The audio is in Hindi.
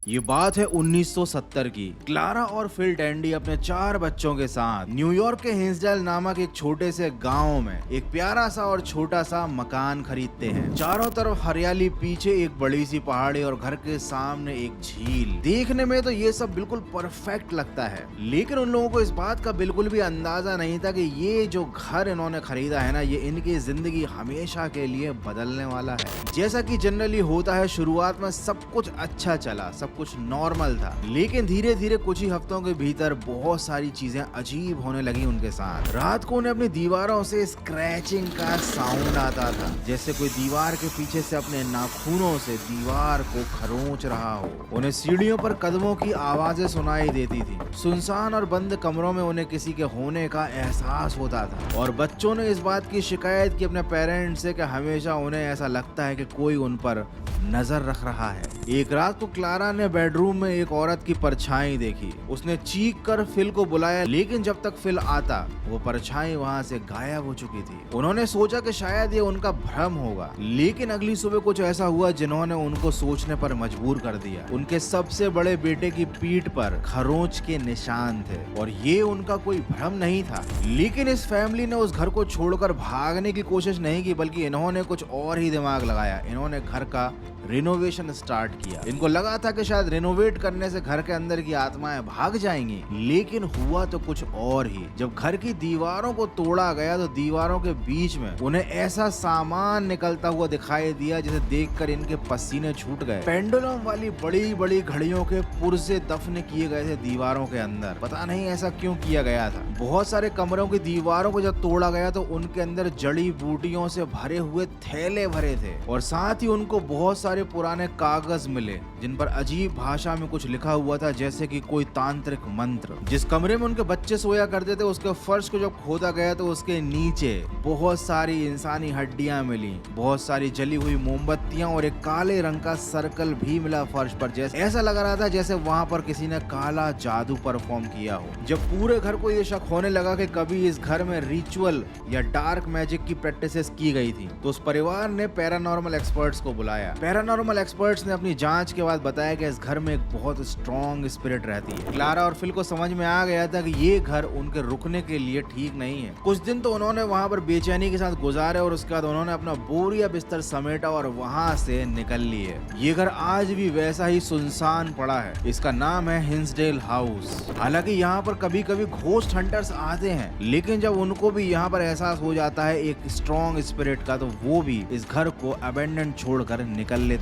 ये बात है 1970 की। क्लारा और फिल डैंडी अपने 4 बच्चों के साथ न्यूयॉर्क के हिंसडेल नामक एक छोटे से गांव में एक प्यारा सा और छोटा सा मकान खरीदते हैं। चारों तरफ हरियाली, पीछे एक बड़ी सी पहाड़ी और घर के सामने एक झील। देखने में तो ये सब बिल्कुल परफेक्ट लगता है, लेकिन उन लोगों को इस बात का बिल्कुल भी अंदाजा नहीं था कि ये जो घर इन्होंने खरीदा है ना, ये इनकी जिंदगी हमेशा के लिए बदलने वाला है। जैसा कि जनरली होता है, शुरुआत में सब कुछ अच्छा चला, सब कुछ नॉर्मल था, लेकिन धीरे धीरे कुछ ही हफ्तों के भीतर बहुत सारी चीजें अजीब होने लगी उनके साथ। रात को उन्हें अपनी दीवारों से स्क्रैचिंग का साउंड आता था, जैसे कोई दीवार के पीछे से अपने नाखूनों से दीवार को खरोंच रहा हो। उन्हें सीढ़ियों पर कदमों की आवाजें सुनाई देती थी। सुनसान और बंद कमरों में उन्हें किसी के होने का एहसास होता था, और बच्चों ने इस बात की शिकायत की अपने पेरेंट्स से कि हमेशा उन्हें ऐसा लगता है कि कोई उन पर नजर रख रहा है। एक रात को क्लारा ने बेडरूम में एक औरत की परछाई देखी। उसने चीख कर फिल को बुलाया, लेकिन जब तक फिल आता वो परछाई वहां से गायब हो चुकी थी। उन्होंने सोचा कि शायद ये उनका भ्रम होगा, लेकिन अगली सुबह कुछ ऐसा हुआ जिन्होंने उनको सोचने पर मजबूर कर दिया। उनके सबसे बड़े बेटे की पीठ पर खरोंच के निशान थे, और ये उनका कोई भ्रम नहीं था। लेकिन इस फैमिली ने उस घर को छोड़कर भागने की कोशिश नहीं की, बल्कि इन्होंने कुछ और ही दिमाग लगाया। इन्होंने घर का रिनोवेशन स्टार्ट किया। इनको लगा था कि शायद रिनोवेट करने से घर के अंदर की आत्माएं भाग जाएंगी, लेकिन हुआ तो कुछ और ही। जब घर की दीवारों को तोड़ा गया तो दीवारों के बीच में उन्हें ऐसा सामान निकलता हुआ दिखाई दिया जिसे देखकर इनके पसीने छूट गए। पेंडुलम वाली बड़ी बड़ी घड़ियों के पुर्जे दफन किए गए थे दीवारों के अंदर। पता नहीं ऐसा क्यों किया गया था। बहुत सारे कमरों की दीवारों को जब तोड़ा गया तो उनके अंदर जड़ी बूटियों से भरे हुए थैले भरे थे, और साथ ही उनको बहुत सारे पुराने कागज मिले जिन पर अजीब भाषा में कुछ लिखा हुआ था, जैसे कि कोई तांत्रिक मंत्र। जिस कमरे में उनके बच्चे सोया करते थे उसके फर्श को जब खोदा गया तो उसके नीचे बहुत सारी इंसानी हड्डियां मिली, बहुत सारी जली हुई मोमबत्तियां और एक काले रंग का सर्कल भी मिला फर्श पर। जैसे ऐसा लग रहा था जैसे वहां पर किसी ने काला जादू परफॉर्म किया हो। जब पूरे घर को ये शक होने लगा कि कभी इस घर में रिचुअल या डार्क मैजिक की प्रैक्टिसेस की गई थी, तो उस परिवार ने पैरानॉर्मल एक्सपर्ट्स को बुलाया। पैरानॉर्मल एक्सपर्ट्स ने अपनी जांच के बाद बताया कि इस घर में एक बहुत स्ट्रॉन्ग स्पिरिट रहती है। क्लारा और फिल को समझ में आ गया था कि ये घर उनके रुकने के लिए ठीक नहीं है। कुछ दिन तो उन्होंने वहां पर बेचैनी के साथ गुजारे, और उसके बाद उन्होंने अपना बोरिया बिस्तर समेटा और वहां से निकल लिए। ये घर आज भी वैसा ही सुनसान पड़ा है। इसका नाम है हिंसडेल हाउस। हालांकि यहाँ पर कभी कभी घोस्ट हंटर्स आते हैं, लेकिन जब उनको भी यहाँ पर एहसास हो जाता है एक स्ट्रॉन्ग स्पिरिट का, तो वो भी इस घर को अबेंडन छोड़कर निकल लेते